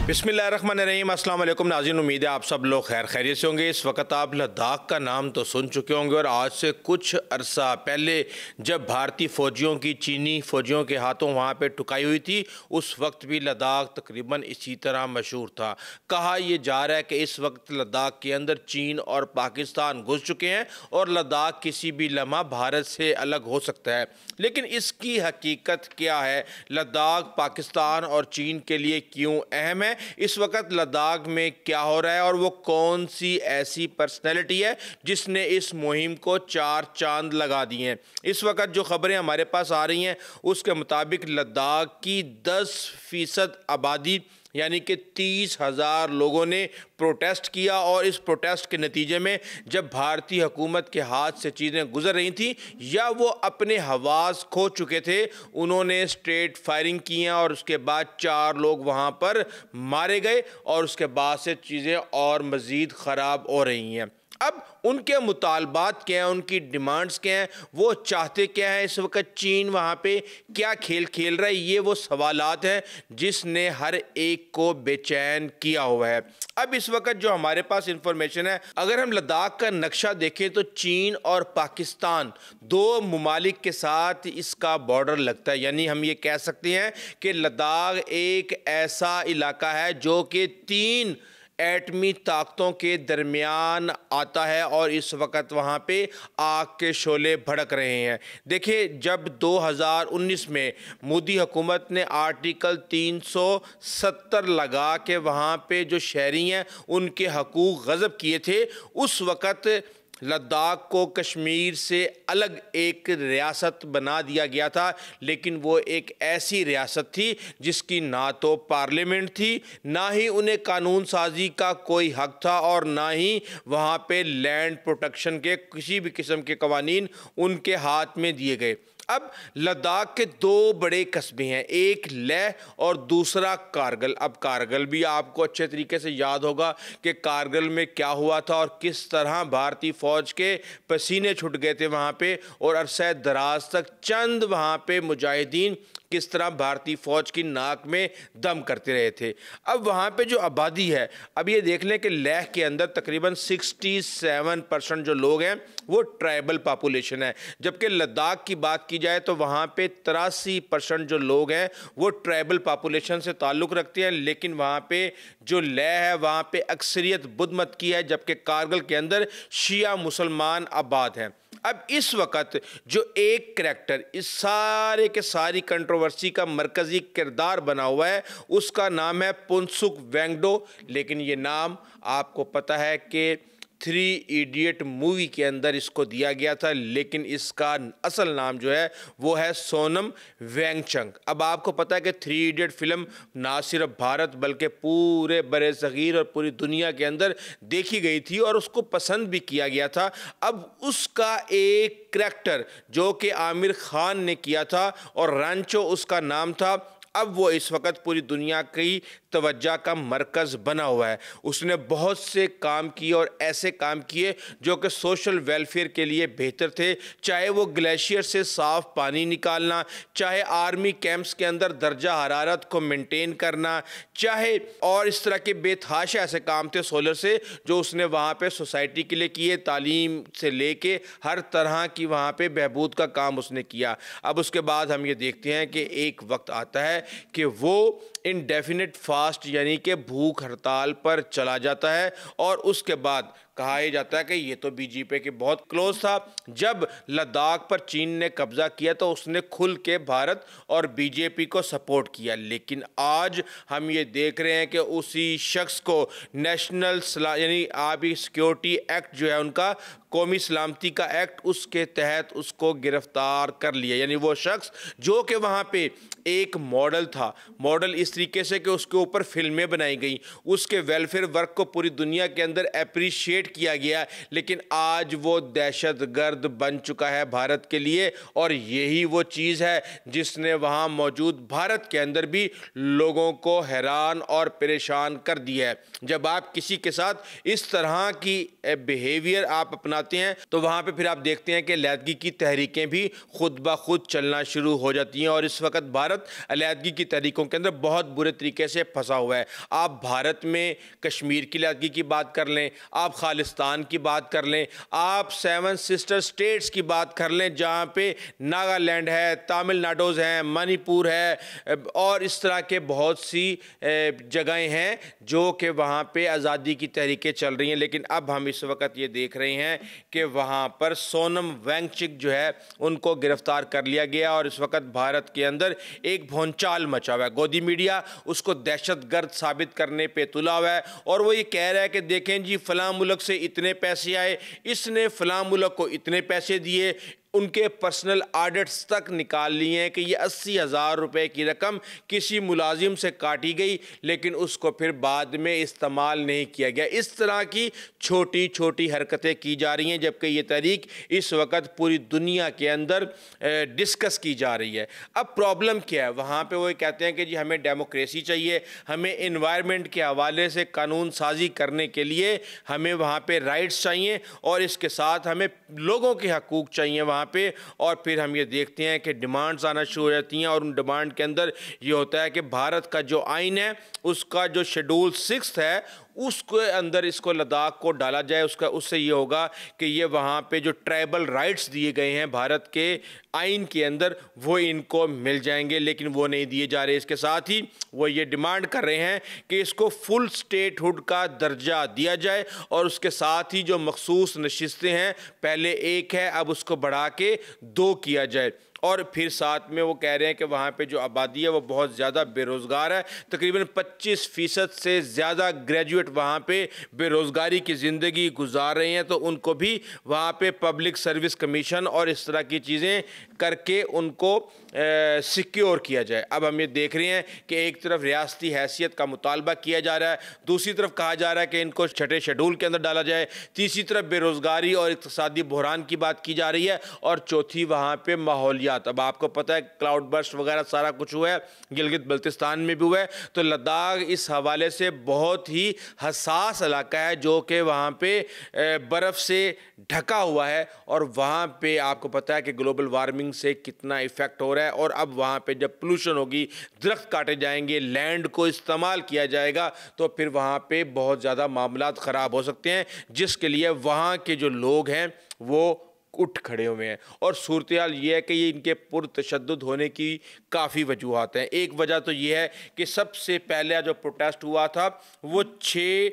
बिस्मिल्लाहिर्रहमानिर्रहीम, अस्सलाम वालेकुम नाज़रीन। उम्मीद है आप सब लोग खैर खैरियत से होंगे। इस वक्त आप लद्दाख का नाम तो सुन चुके होंगे और आज से कुछ अरसा पहले जब भारतीय फ़ौजियों की चीनी फ़ौजियों के हाथों वहाँ पे ठुकाई हुई थी, उस वक्त भी लद्दाख तकरीबन इसी तरह मशहूर था। कहा यह जा रहा है कि इस वक्त लद्दाख के अंदर चीन और पाकिस्तान घुस चुके हैं और लद्दाख किसी भी लम्हा भारत से अलग हो सकता है। लेकिन इसकी हकीकत क्या है? लद्दाख पाकिस्तान और चीन के लिए क्यों अहम है? इस वक्त लद्दाख में क्या हो रहा है और वो कौन सी ऐसी पर्सनैलिटी है जिसने इस मुहिम को 4 चांद लगा दिए हैं? इस वक्त जो खबरें हमारे पास आ रही हैं उसके मुताबिक लद्दाख की 10% आबादी यानी कि 30,000 लोगों ने प्रोटेस्ट किया और इस प्रोटेस्ट के नतीजे में जब भारतीय हुकूमत के हाथ से चीज़ें गुजर रही थी या वो अपने हवास खो चुके थे, उन्होंने स्ट्रेट फायरिंग की हैं और उसके बाद 4 लोग वहाँ पर मारे गए और उसके बाद से चीज़ें और मज़ीद ख़राब हो रही हैं। अब उनके मुतालबात क्या हैं, उनकी डिमांड्स क्या हैं, वो चाहते क्या हैं? इस वक्त चीन वहाँ पे क्या खेल खेल रहा है? ये वो सवालात हैं जिसने हर एक को बेचैन किया हुआ है। अब इस वक्त जो हमारे पास इंफॉर्मेशन है, अगर हम लद्दाख का नक्शा देखें तो चीन और पाकिस्तान 2 ममालिक के साथ इसका बॉर्डर लगता है। यानी हम ये कह सकते हैं कि लद्दाख एक ऐसा इलाका है जो कि 3 एटमी ताकतों के दरमियान आता है और इस वक्त वहाँ पे आग के शोले भड़क रहे हैं। देखिए, जब 2019 में मोदी हुकूमत ने आर्टिकल 370 लगा के वहाँ पे जो शहरी हैं उनके हकूक़ ग़ज़ब किए थे, उस वक़्त लद्दाख को कश्मीर से अलग एक रियासत बना दिया गया था। लेकिन वो एक ऐसी रियासत थी जिसकी ना तो पार्लियामेंट थी, ना ही उन्हें कानून साजी का कोई हक था और ना ही वहाँ पे लैंड प्रोटेक्शन के किसी भी किस्म के कवानीन उनके हाथ में दिए गए। अब लद्दाख के 2 बड़े कस्बे हैं, एक लेह और दूसरा कारगिल। अब कारगिल भी आपको अच्छे तरीके से याद होगा कि कारगिल में क्या हुआ था और किस तरह भारतीय फ़ौज के पसीने छूट गए थे वहाँ पे और अरसे दराज तक चंद वहाँ पे मुजाहिदीन किस तरह भारतीय फ़ौज की नाक में दम करते रहे थे। अब वहाँ पे जो आबादी है, अब ये देख लें कि लेह के अंदर तकरीबन 67% जो लोग हैं वो ट्राइबल पॉपुलेशन है, जबकि लद्दाख की बात की जाए तो वहाँ पे 83% जो लोग हैं वो ट्राइबल पॉपुलेशन से ताल्लुक़ रखते हैं। लेकिन वहाँ पे जो लेह है वहाँ पे अक्सरियत बुद्ध मत की है, जबकि कारगिल के अंदर शिया मुसलमान आबाद हैं। अब इस वक्त जो एक करैक्टर इस सारे के सारी कंट्रोवर्सी का मरकज़ी किरदार बना हुआ है उसका नाम है पुनसुक वेंगडो। लेकिन ये नाम आपको पता है कि 3 इडियट मूवी के अंदर इसको दिया गया था, लेकिन इसका असल नाम जो है वो है सोनम वेंगचुक। अब आपको पता है कि 3 इडियट फिल्म ना सिर्फ भारत बल्कि पूरे बरे सगीर और पूरी दुनिया के अंदर देखी गई थी और उसको पसंद भी किया गया था। अब उसका एक करैक्टर जो कि आमिर खान ने किया था और रांचो उसका नाम था, अब वो इस वक्त पूरी दुनिया की तवज्जो का मरकज़ बना हुआ है। उसने बहुत से काम किए और ऐसे काम किए जो कि सोशल वेलफेयर के लिए बेहतर थे, चाहे वो ग्लेशियर से साफ़ पानी निकालना, चाहे आर्मी कैंप्स के अंदर दर्जा हरारत को मेंटेन करना, चाहे और इस तरह के बेतहाशा ऐसे काम थे सोलर से जो उसने वहाँ पे सोसाइटी के लिए किए। तालीम से लेके हर तरह की वहाँ पे बहबूद का काम उसने किया। अब उसके बाद हम ये देखते हैं कि एक वक्त आता है कि वो इंडेफिनिट फास्ट यानी कि भूख हड़ताल पर चला जाता है और उसके बाद कहा यह जाता है कि ये तो बीजेपी के बहुत क्लोज था। जब लद्दाख पर चीन ने कब्जा किया तो उसने खुल के भारत और बीजेपी को सपोर्ट किया। लेकिन आज हम ये देख रहे हैं कि उसी शख्स को नेशनल यानी आर्मी सिक्योरिटी एक्ट जो है उनका कौमी सलामती का एक्ट, उसके तहत उसको गिरफ्तार कर लिया। यानी वो शख्स जो कि वहाँ पे एक मॉडल था, मॉडल इस तरीके से कि उसके ऊपर फिल्में बनाई गई, उसके वेलफेयर वर्क को पूरी दुनिया के अंदर अप्रिशिएट क्रिएट किया गया, लेकिन आज वो दहशतगर्द बन चुका है भारत के लिए। और यही वो चीज़ है जिसने वहाँ मौजूद भारत के अंदर भी लोगों को हैरान और परेशान कर दिया है। जब आप किसी के साथ इस तरह की बिहेवियर आप अपनाते हैं तो वहाँ पे फिर आप देखते हैं कि अलहदगी की तहरीकें भी खुद ब खुद चलना शुरू हो जाती हैं। और इस वक्त भारत अलहदगी की तहरीकों के अंदर बहुत बुरे तरीके से फंसा हुआ है। आप भारत में कश्मीर की अलहदगी की बात कर लें, आप खालिस्तान की बात कर लें, आप 7 सिस्टर स्टेट्स की बात कर लें जहाँ पे नागालैंड है, तमिलनाडुज़ हैं, मणिपुर है और इस तरह के बहुत सी जगहें हैं जो कि वहाँ पे आज़ादी की तहरीकें चल रही हैं। लेकिन अब हम इस वक्त ये देख रहे हैं कि वहाँ पर सोनम वांगचुक जो है उनको गिरफ्तार कर लिया गया और इस वक्त भारत के अंदर एक भौंचाल मचा हुआ है। गोदी मीडिया उसको दहशतगर्द साबित करने पे तुला हुआ है और वो ये कह रहा है कि देखें जी फलां मुल्क से इतने पैसे आए, इसने फलां मुल्क को इतने पैसे दिए, उनके पर्सनल ऑडिट्स तक निकाल लिए हैं कि ये 80,000 रुपए की रकम किसी मुलाजिम से काटी गई लेकिन उसको फिर बाद में इस्तेमाल नहीं किया गया। इस तरह की छोटी छोटी हरकतें की जा रही हैं, जबकि ये तहरीक इस वक्त पूरी दुनिया के अंदर डिस्कस की जा रही है। अब प्रॉब्लम क्या है, वहाँ पे वो कहते हैं कि जी हमें डेमोक्रेसी चाहिए, हमें इन्वायरमेंट के हवाले से कानून साजी करने के लिए हमें वहाँ पे राइट्स चाहिए और इसके साथ हमें लोगों के हकूक़ चाहिए वहाँ पे। और फिर हम ये देखते हैं कि डिमांड्स आना शुरू हो जाती हैं और उन डिमांड के अंदर ये होता है कि भारत का जो आइन है उसका जो शेड्यूल 6 है उसके अंदर इसको लद्दाख को डाला जाए। उससे ये होगा कि ये वहाँ पे जो ट्राइबल राइट्स दिए गए हैं भारत के आइन के अंदर वो इनको मिल जाएंगे, लेकिन वो नहीं दिए जा रहे। इसके साथ ही वो ये डिमांड कर रहे हैं कि इसको फुल स्टेटहुड का दर्जा दिया जाए और उसके साथ ही जो मखसूस नशिस्तें हैं, पहले 1 है अब उसको बढ़ा के 2 किया जाए। और फिर साथ में वो कह रहे हैं कि वहाँ पे जो आबादी है वो बहुत ज़्यादा बेरोज़गार है, तकरीबन 25% से ज़्यादा ग्रेजुएट वहाँ पे बेरोज़गारी की ज़िंदगी गुजार रहे हैं, तो उनको भी वहाँ पे पब्लिक सर्विस कमीशन और इस तरह की चीज़ें करके उनको सिक्योर किया जाए। अब हम ये देख रहे हैं कि एक तरफ रियासती हैसियत का मुतालबा किया जा रहा है, दूसरी तरफ कहा जा रहा है कि इनको छठे शेड्यूल के अंदर डाला जाए, तीसरी तरफ बेरोज़गारी और इक़्तिसादी बहरान की बात की जा रही है और चौथी वहाँ पे माहौलियात। अब आपको पता है क्लाउड बर्स्ट वगैरह सारा कुछ हुआ है, गिलगित बल्तिस्तान में भी हुआ है, तो लद्दाख इस हवाले से बहुत ही हसास इलाका है जो कि वहाँ पे बर्फ़ से ढका हुआ है और वहाँ पे आपको पता है कि ग्लोबल वार्मिंग से कितना इफ़ेक्ट हो रहा है। और अब वहाँ पे जब पोल्यूशन होगी, दरख्त काटे जाएंगे, लैंड को इस्तेमाल किया जाएगा, तो फिर वहाँ पे बहुत ज़्यादा मामलात ख़राब हो सकते हैं, जिसके लिए वहाँ के जो लोग हैं वो उठ खड़े हुए हैं। और सूरत-ए-हाल ये है कि ये इनके पुरतशद्दुद होने की काफ़ी वजूहात हैं। एक वजह तो ये है कि सबसे पहले जो प्रोटेस्ट हुआ था वो 6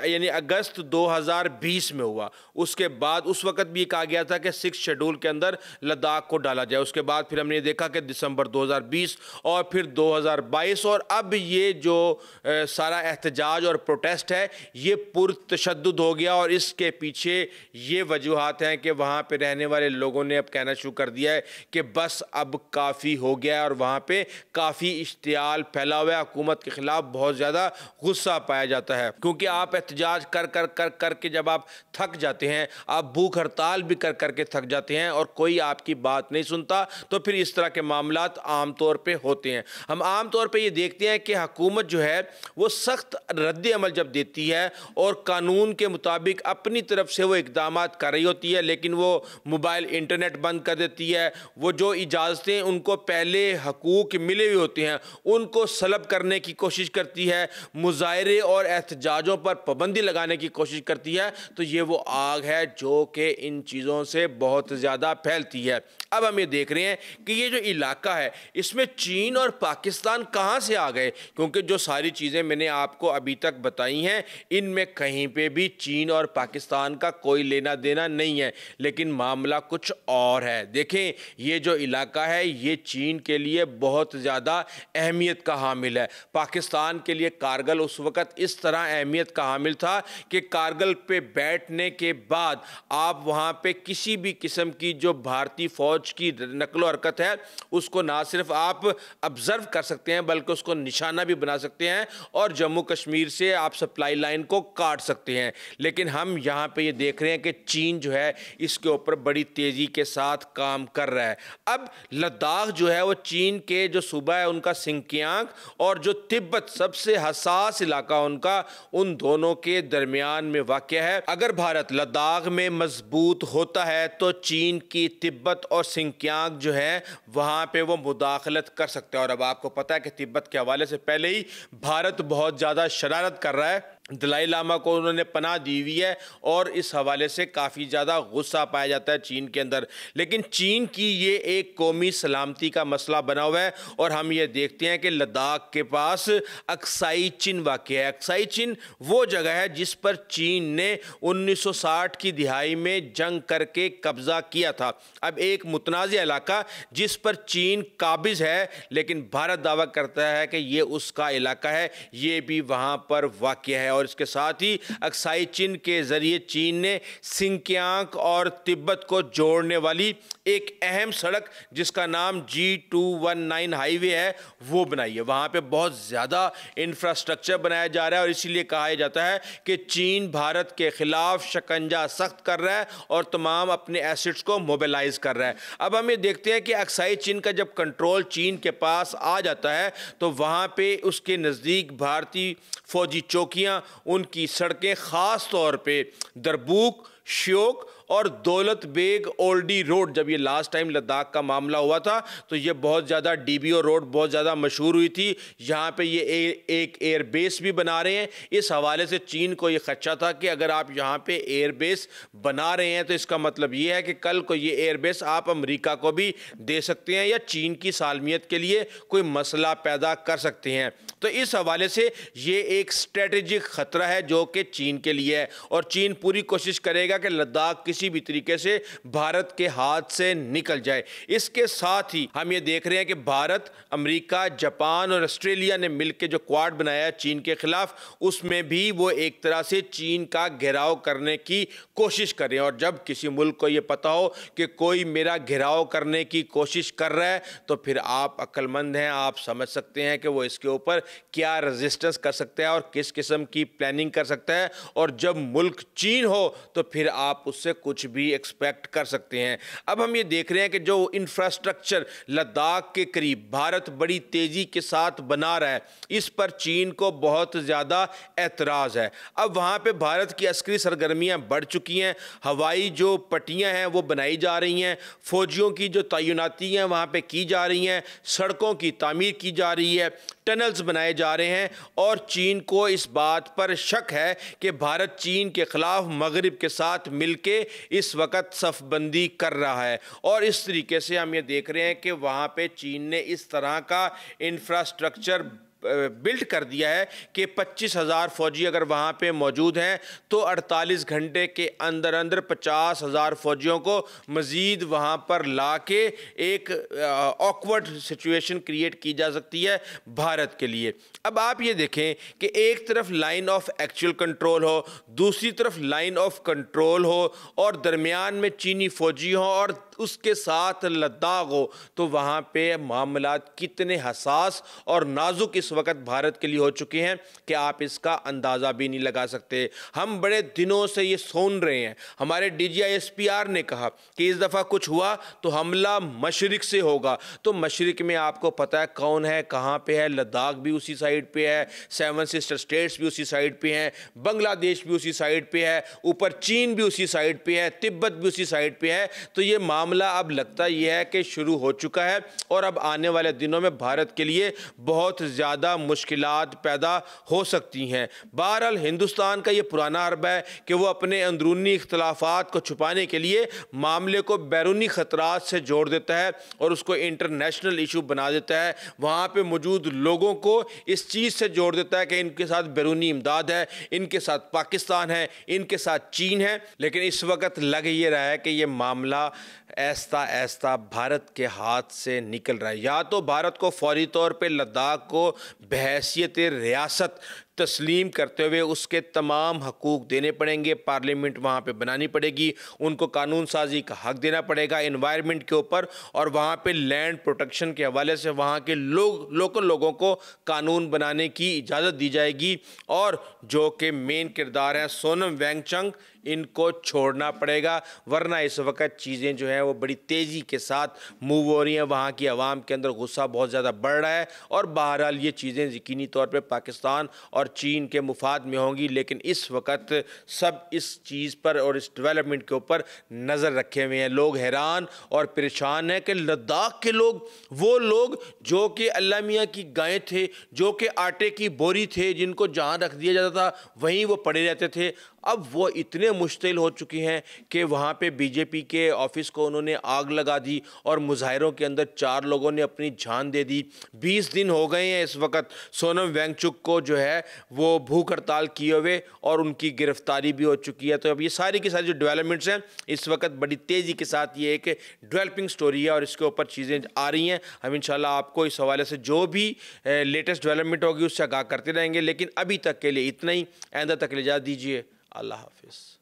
यानी अगस्त 2020 में हुआ। उसके बाद उस वक्त भी कहा गया था कि 6 शेड्यूल के अंदर लद्दाख को डाला जाए। उसके बाद फिर हमने देखा कि दिसंबर 2020 और फिर 2022 और अब ये जो सारा एहतजाज और प्रोटेस्ट है ये पुरतशद्दुद हो गया। और इसके पीछे ये वजूहात हैं कि वहाँ पे रहने वाले लोगों ने अब कहना शुरू कर दिया है कि बस अब काफ़ी हो गया है और वहाँ पे काफ़ी इश्तियाल फैला हुआ है। हुकूमत के ख़िलाफ़ बहुत ज़्यादा गुस्सा पाया जाता है, क्योंकि आप एहतजाज कर के जब आप थक जाते हैं, आप भूख हड़ताल भी कर के थक जाते हैं और कोई आपकी बात नहीं सुनता, तो फिर इस तरह के मामलात आम तौर पर होते हैं। हम आम तौर पर ये देखते हैं कि हुकूमत जो है वो सख्त रद्द अमल जब देती है और कानून के मुताबिक अपनी तरफ से वो इक़दाम कर रही होती है, लेकिन वो मोबाइल इंटरनेट बंद कर देती है, वो जो इजाज़तें उनको पहले हकूक़ मिले हुए होते हैं उनको सलब करने की कोशिश करती है, मुज़ाहरे और एहतजाजों पर पाबंदी लगाने की कोशिश करती है। तो ये वो आग है जो कि इन चीज़ों से बहुत ज़्यादा फैलती है। अब हम ये देख रहे हैं कि ये जो इलाका है इसमें चीन और पाकिस्तान कहाँ से आ गए, क्योंकि जो सारी चीज़ें मैंने आपको अभी तक बताई हैं इनमें कहीं पे भी चीन और पाकिस्तान का कोई लेना देना नहीं है। लेकिन लेकिन मामला कुछ और है। देखें, ये जो इलाका है ये चीन के लिए बहुत ज़्यादा अहमियत का हामिल है। पाकिस्तान के लिए कारगिल उस वक़्त इस तरह अहमियत का हामिल था कि कारगिल पे बैठने के बाद आप वहाँ पे किसी भी किस्म की जो भारतीय फ़ौज की नकलो हरकत है उसको ना सिर्फ आप ऑब्जर्व कर सकते हैं बल्कि उसको निशाना भी बना सकते हैं और जम्मू कश्मीर से आप सप्लाई लाइन को काट सकते हैं। लेकिन हम यहाँ पे ये देख रहे हैं कि चीन जो है इसके ऊपर बड़ी तेज़ी के साथ काम कर रहा है। अब लद्दाख जो है वो चीन के जो सूबा है उनका सिंकियांग और जो तिब्बत सबसे हसास इलाका उनका, उन दोनों के दरमियान में वाक़या है। अगर भारत लद्दाख में मजबूत होता है तो चीन की तिब्बत और सिंकियांग जो है वहाँ पे वो मुदाखलत कर सकते हैं। और अब आपको पता है कि तिब्बत के हवाले से पहले ही भारत बहुत ज़्यादा शरारत कर रहा है। दलाई लामा को उन्होंने पनाह दी हुई है और इस हवाले से काफ़ी ज़्यादा गुस्सा पाया जाता है चीन के अंदर। लेकिन चीन की ये एक कौमी सलामती का मसला बना हुआ है और हम ये देखते हैं कि लद्दाख के पास अक्साई चिन वाक़या है। अक्साई चिन वो जगह है जिस पर चीन ने 1960 की दिहाई में जंग करके कब्ज़ा किया था। अब एक मुतनाज़ इलाका जिस पर चीन काबिज़ है लेकिन भारत दावा करता है कि ये उसका इलाका है, ये भी वहाँ पर वाक़या है। और इसके साथ ही अक्साई चिन के ज़रिए चीन ने सिंकियांग और तिब्बत को जोड़ने वाली एक अहम सड़क जिसका नाम G219 हाईवे है वो बनाई है। वहाँ पे बहुत ज़्यादा इंफ्रास्ट्रक्चर बनाया जा रहा है और इसीलिए कहा जाता है कि चीन भारत के ख़िलाफ़ शिकंजा सख्त कर रहा है और तमाम अपने एसेट्स को मोबिलाइज कर रहा है। अब हम ये देखते हैं कि अक्साई चिन का जब कंट्रोल चीन के पास आ जाता है तो वहाँ पे उसके नज़दीक भारतीय फ़ौजी चौकियाँ, उनकी सड़कें, ख़ास तौर पे दरबूक, श्योक और दौलत बेग ओल्डी रोड, जब ये लास्ट टाइम लद्दाख का मामला हुआ था तो ये बहुत ज़्यादा डीबीओ रोड बहुत ज़्यादा मशहूर हुई थी। यहाँ पे ये एक एयर बेस भी बना रहे हैं। इस हवाले से चीन को ये खदशा था कि अगर आप यहाँ पे एयर बेस बना रहे हैं तो इसका मतलब ये है कि कल को ये एयर बेस आप अमेरिका को भी दे सकते हैं या चीन की सालमियत के लिए कोई मसला पैदा कर सकते हैं। तो इस हवाले से ये एक स्ट्रेटेजिक ख़तरा है जो कि चीन के लिए है और चीन पूरी कोशिश करेगा कि लद्दाख किसी भी तरीके से भारत के हाथ से निकल जाए। इसके साथ ही हम ये देख रहे हैं कि भारत, अमेरिका, जापान और ऑस्ट्रेलिया ने मिलकर जो क्वाड बनाया है चीन के खिलाफ, उसमें भी वो एक तरह से चीन का घेराव करने की कोशिश कर रहे हैं। और जब किसी मुल्क को ये पता हो कि कोई मेरा घेराव करने की कोशिश कर रहा है तो फिर आप अक्लमंद हैं, आप समझ सकते हैं कि वो इसके ऊपर क्या रेजिस्टेंस कर सकता है और किस किस्म की प्लानिंग कर सकता है। और जब मुल्क चीन हो तो फिर आप उससे कुछ भी एक्सपेक्ट कर सकते हैं। अब हम ये देख रहे हैं कि जो इंफ्रास्ट्रक्चर लद्दाख के करीब भारत बड़ी तेज़ी के साथ बना रहा है, इस पर चीन को बहुत ज़्यादा एतराज़ है। अब वहाँ पे भारत की अस्करी सरगर्मियाँ बढ़ चुकी हैं, हवाई जो पट्टियाँ हैं वो बनाई जा रही हैं, फ़ौजियों की जो तैनाती हैं वहाँ पे की जा रही हैं, सड़कों की तामीर की जा रही है, टनल्स बनाए जा रहे हैं। और चीन को इस बात पर शक है कि भारत चीन के ख़िलाफ़ मगरिब के साथ मिलके इस वक्त सफ़बंदी कर रहा है। और इस तरीके से हम ये देख रहे हैं कि वहाँ पे चीन ने इस तरह का इंफ्रास्ट्रक्चर बिल्ड कर दिया है कि 25,000 फ़ौजी अगर वहाँ पे मौजूद हैं तो 48 घंटे के अंदर अंदर 50,000 फ़ौजियों को मज़ीद वहाँ पर ला के एक ऑकवर्ड सिचुएशन क्रिएट की जा सकती है भारत के लिए। अब आप ये देखें कि एक तरफ लाइन ऑफ एक्चुअल कंट्रोल हो, दूसरी तरफ लाइन ऑफ कंट्रोल हो और दरमियान में चीनी फ़ौजी हों और उसके साथ लद्दाख हो, तो वहाँ पे मामलात कितने हसास और नाजुक इस वक्त भारत के लिए हो चुके हैं कि आप इसका अंदाज़ा भी नहीं लगा सकते। हम बड़े दिनों से ये सुन रहे हैं, हमारे DGI-SPR ने कहा कि इस दफ़ा कुछ हुआ तो हमला मशरिक से होगा। तो मशरिक में आपको पता है कौन है, कहाँ पे है, लद्दाख भी उसी साइड पे है, 7 सिस्टर स्टेट्स भी उसी साइड पे हैं, बांग्लादेश भी उसी साइड पे है, ऊपर चीन भी उसी साइड पे है, तिब्बत भी उसी साइड पे है। तो ये मामला अब लगता यह है कि शुरू हो चुका है और अब आने वाले दिनों में भारत के लिए बहुत ज़्यादा मुश्किलात पैदा हो सकती हैं। बहरहाल हिंदुस्तान का ये पुराना हर्ब है कि वो अपने अंदरूनी इख्तलाफात को छुपाने के लिए मामले को बैरूनी ख़तरात से जोड़ देता है और उसको इंटरनेशनल इशू बना देता है। वहाँ पे मौजूद लोगों को इस चीज़ से जोड़ देता है कि इनके साथ बैरूनी इमदाद है, इनके साथ पाकिस्तान है, इनके साथ चीन है। लेकिन इस वक्त लग ये रहा है कि ये मामला ऐसा ऐसा भारत के हाथ से निकल रहा है। या तो भारत को फौरी तौर पे लद्दाख को बहैसियत रियासत तस्लीम करते हुए उसके तमाम हकूक़ देने पड़ेंगे, पार्लियामेंट वहाँ पे बनानी पड़ेगी, उनको कानून साजी का हक देना पड़ेगा एनवायरनमेंट के ऊपर, और वहाँ पे लैंड प्रोटेक्शन के हवाले से वहाँ के लोकल लोगों को कानून बनाने की इजाज़त दी जाएगी। और जो कि मेन किरदार हैं सोनम वांगचुक, इनको छोड़ना पड़ेगा, वरना इस वक्त चीज़ें जो हैं वो बड़ी तेज़ी के साथ मूव हो रही हैं। वहाँ की आवाम के अंदर गुस्सा बहुत ज़्यादा बढ़ रहा है और बहरहाल ये चीज़ें यकीनी तौर पे पाकिस्तान और चीन के मुफाद में होंगी। लेकिन इस वक्त सब इस चीज़ पर और इस डेवलपमेंट के ऊपर नज़र रखे हुए हैं। लोग हैरान और परेशान हैं कि लद्दाख के लोग, वो लोग जो कि अल्लाह मियाँ की गायें थे, जो कि आटे की बोरी थे, जिनको जहाँ रख दिया जाता था वहीं वो पड़े रहते थे, अब वो इतने मुश्तिल हो चुकी हैं कि वहाँ पे बीजेपी के ऑफिस को उन्होंने आग लगा दी और मुजाहिरों के अंदर 4 लोगों ने अपनी जान दे दी। 20 दिन हो गए हैं इस वक्त सोनम वांगचुक को जो है वो भूख हड़ताल किए हुए और उनकी गिरफ्तारी भी हो चुकी है। तो अब ये सारी की सारी जो डेवलपमेंट्स हैं इस वक्त बड़ी तेज़ी के साथ ये एक डेवलपिंग स्टोरी है और इसके ऊपर चीज़ें आ रही हैं। हम इंशाल्लाह आपको इस हवाले से जो भी लेटेस्ट डेवलपमेंट होगी उससे आगाह करते रहेंगे। लेकिन अभी तक के लिए इतना ही। आइंदा तक ले इजाज़त दीजिए। अल्लाह हाफिज़।